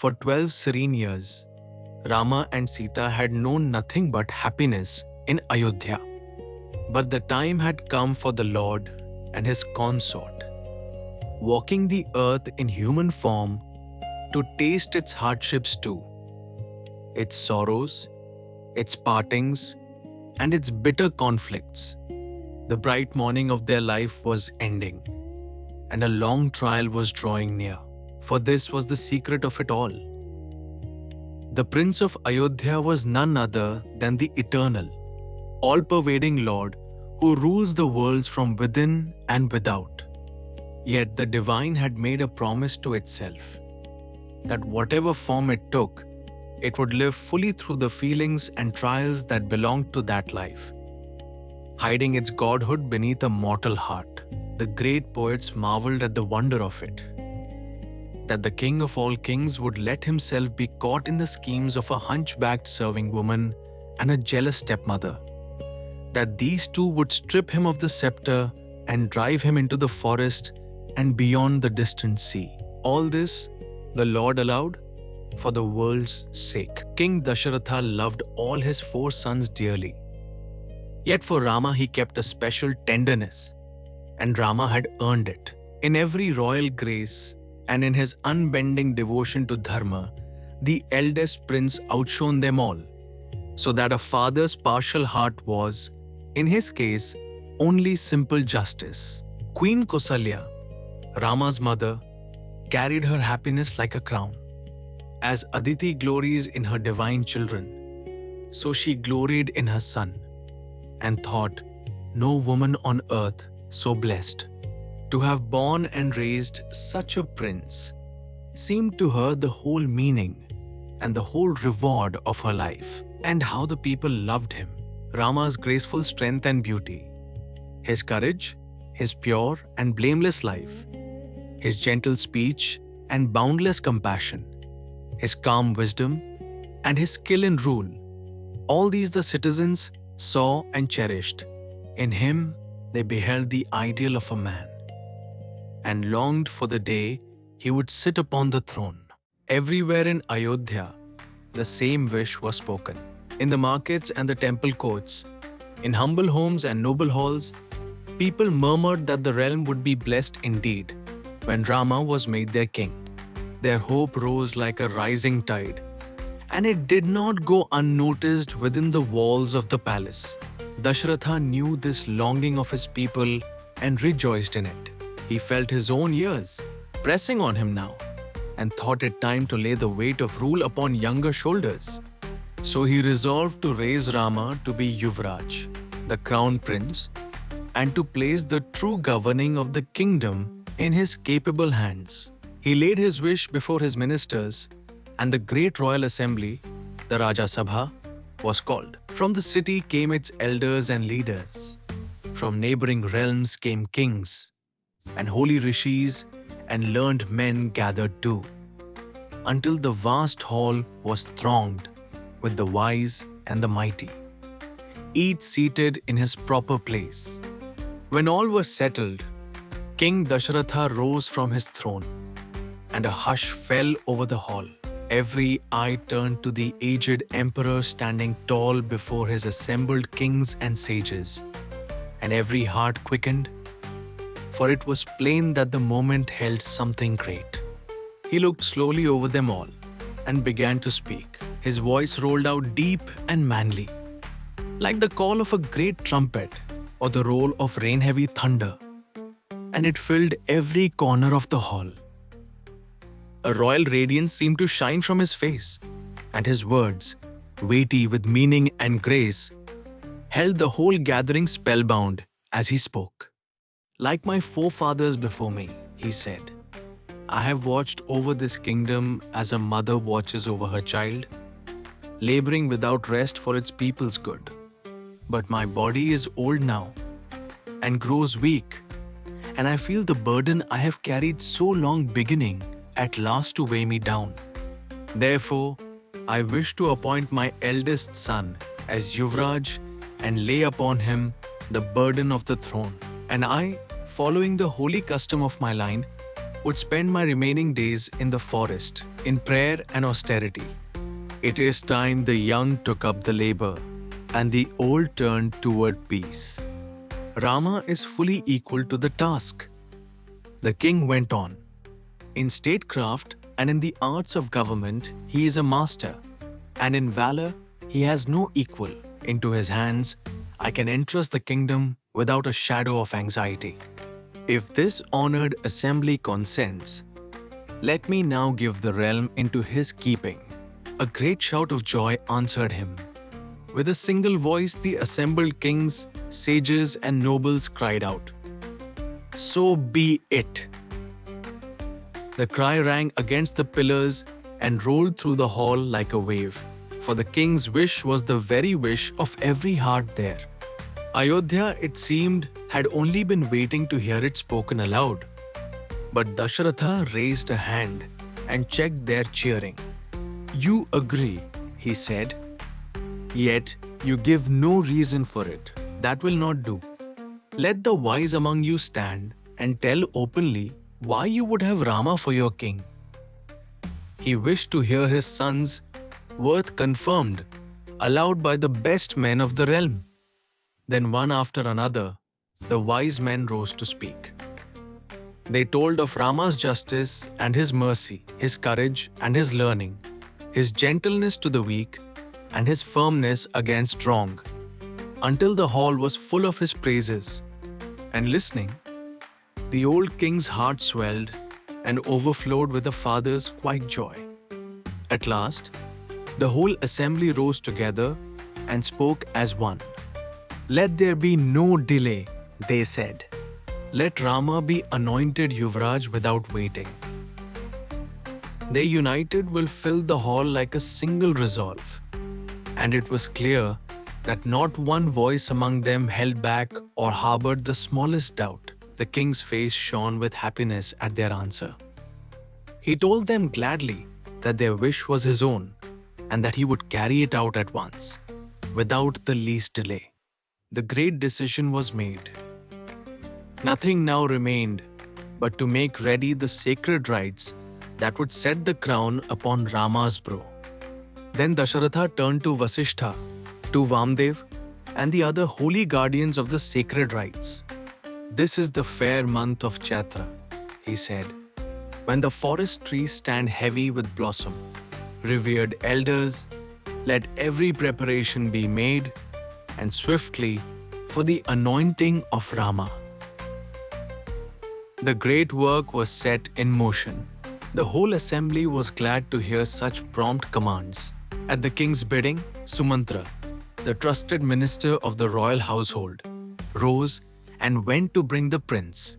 For 12 serene years, Rama and Sita had known nothing but happiness in Ayodhya. But the time had come for the Lord and his consort, walking the earth in human form, to taste its hardships too, its sorrows, its partings, and its bitter conflicts. The bright morning of their life was ending, and a long trial was drawing near. For this was the secret of it all. The Prince of Ayodhya was none other than the eternal, all-pervading Lord who rules the worlds from within and without. Yet the divine had made a promise to itself that whatever form it took, it would live fully through the feelings and trials that belonged to that life. Hiding its godhood beneath a mortal heart, the great poets marveled at the wonder of it. That the king of all kings would let himself be caught in the schemes of a hunchbacked serving woman and a jealous stepmother. That these two would strip him of the scepter and drive him into the forest and beyond the distant sea. All this the Lord allowed for the world's sake. King Dasaratha loved all his 4 sons dearly. Yet for Rama he kept a special tenderness, and Rama had earned it. In every royal grace and in his unbending devotion to Dharma, the eldest prince outshone them all, so that a father's partial heart was, in his case, only simple justice. Queen Kausalya, Rama's mother, carried her happiness like a crown. As Aditi glories in her divine children, so she gloried in her son, and thought no woman on earth so blessed. To have born and raised such a prince seemed to her the whole meaning and the whole reward of her life. And how the people loved him! Rama's graceful strength and beauty, his courage, his pure and blameless life, his gentle speech and boundless compassion, his calm wisdom, and his skill in rule. All these the citizens saw and cherished. In him they beheld the ideal of a man, and longed for the day he would sit upon the throne. Everywhere in Ayodhya, the same wish was spoken. In the markets and the temple courts, in humble homes and noble halls, people murmured that the realm would be blessed indeed when Rama was made their king. Their hope rose like a rising tide, and it did not go unnoticed within the walls of the palace. Dasaratha knew this longing of his people and rejoiced in it. He felt his own years pressing on him now, and thought it time to lay the weight of rule upon younger shoulders. So he resolved to raise Rama to be Yuvraj, the crown prince, and to place the true governing of the kingdom in his capable hands. He laid his wish before his ministers, and the great royal assembly, the Raja Sabha, was called. From the city came its elders and leaders. From neighboring realms came kings, and holy rishis and learned men gathered too, until the vast hall was thronged with the wise and the mighty, each seated in his proper place. When all was settled, King Dasaratha rose from his throne, and a hush fell over the hall. Every eye turned to the aged emperor standing tall before his assembled kings and sages, and every heart quickened, for it was plain that the moment held something great. He looked slowly over them all and began to speak. His voice rolled out deep and manly, like the call of a great trumpet or the roll of rain-heavy thunder, and it filled every corner of the hall. A royal radiance seemed to shine from his face, and his words, weighty with meaning and grace, held the whole gathering spellbound as he spoke. Like my forefathers before me, he said, I have watched over this kingdom as a mother watches over her child, laboring without rest for its people's good. But my body is old now and grows weak, and I feel the burden I have carried so long beginning at last to weigh me down. Therefore, I wish to appoint my eldest son as Yuvraj and lay upon him the burden of the throne. And I, following the holy custom of my line, would spend my remaining days in the forest, in prayer and austerity. It is time the young took up the labor, and the old turned toward peace. Rama is fully equal to the task. The king went on. In statecraft and in the arts of government, he is a master, and in valor, he has no equal. Into his hands, I can entrust the kingdom without a shadow of anxiety. If this honored assembly consents, let me now give the realm into his keeping. A great shout of joy answered him. With a single voice, the assembled kings, sages, and nobles cried out, "So be it!" The cry rang against the pillars and rolled through the hall like a wave, for the king's wish was the very wish of every heart there. Ayodhya, it seemed, had only been waiting to hear it spoken aloud. But Dasaratha raised a hand and checked their cheering. "You agree," he said, "yet you give no reason for it. That will not do. Let the wise among you stand and tell openly why you would have Rama for your king." He wished to hear his son's worth confirmed aloud by the best men of the realm. Then one after another, the wise men rose to speak. They told of Rama's justice and his mercy, his courage and his learning, his gentleness to the weak and his firmness against wrong, until the hall was full of his praises. And listening, the old king's heart swelled and overflowed with a father's quiet joy. At last, the whole assembly rose together and spoke as one. "Let there be no delay," they said. "Let Rama be anointed Yuvraj without waiting." They united will fill the hall like a single resolve. And it was clear that not one voice among them held back or harbored the smallest doubt. The king's face shone with happiness at their answer. He told them gladly that their wish was his own and that he would carry it out at once, without the least delay. The great decision was made. Nothing now remained but to make ready the sacred rites that would set the crown upon Rama's brow. Then Dasaratha turned to Vasishtha, to Vamdev, and the other holy guardians of the sacred rites. "This is the fair month of Chaitra," he said, "when the forest trees stand heavy with blossom. Revered elders, let every preparation be made, and swiftly, for the anointing of Rama." The great work was set in motion. The whole assembly was glad to hear such prompt commands. At the king's bidding, Sumantra, the trusted minister of the royal household, rose and went to bring the prince.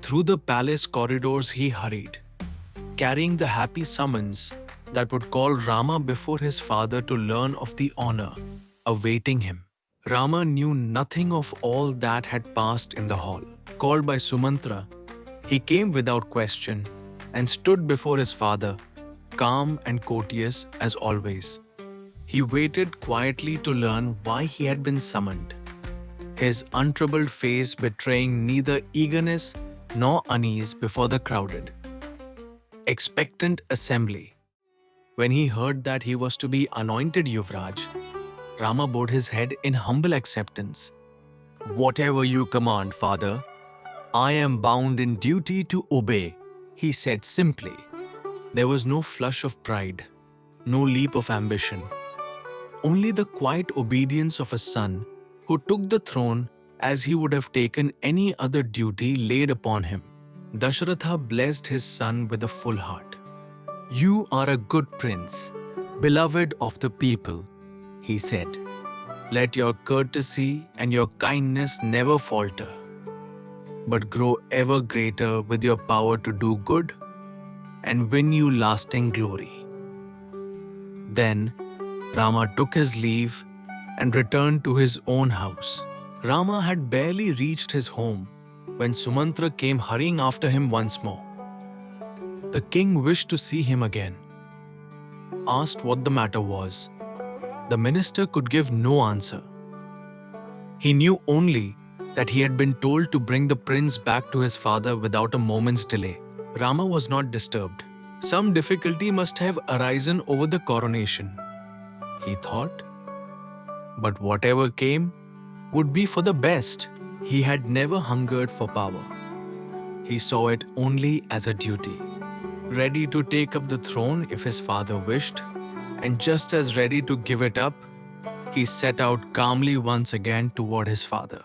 Through the palace corridors he hurried, carrying the happy summons that would call Rama before his father to learn of the honor awaiting him. Rama knew nothing of all that had passed in the hall. Called by Sumantra, he came without question and stood before his father, calm and courteous as always. He waited quietly to learn why he had been summoned, his untroubled face betraying neither eagerness nor unease before the crowded, expectant assembly. When he heard that he was to be anointed Yuvraj, Rama bowed his head in humble acceptance. "Whatever you command, father, I am bound in duty to obey," he said simply. There was no flush of pride, no leap of ambition, only the quiet obedience of a son who took the throne as he would have taken any other duty laid upon him. Dasaratha blessed his son with a full heart. "You are a good prince, beloved of the people," he said. "Let your courtesy and your kindness never falter, but grow ever greater with your power to do good and win you lasting glory." Then Rama took his leave and returned to his own house. Rama had barely reached his home when Sumantra came hurrying after him once more. The king wished to see him again. Asked what the matter was, the minister could give no answer. He knew only that he had been told to bring the prince back to his father without a moment's delay. Rama was not disturbed. Some difficulty must have arisen over the coronation, he thought. But whatever came would be for the best. He had never hungered for power. He saw it only as a duty. Ready to take up the throne if his father wished, and just as ready to give it up, he set out calmly once again toward his father.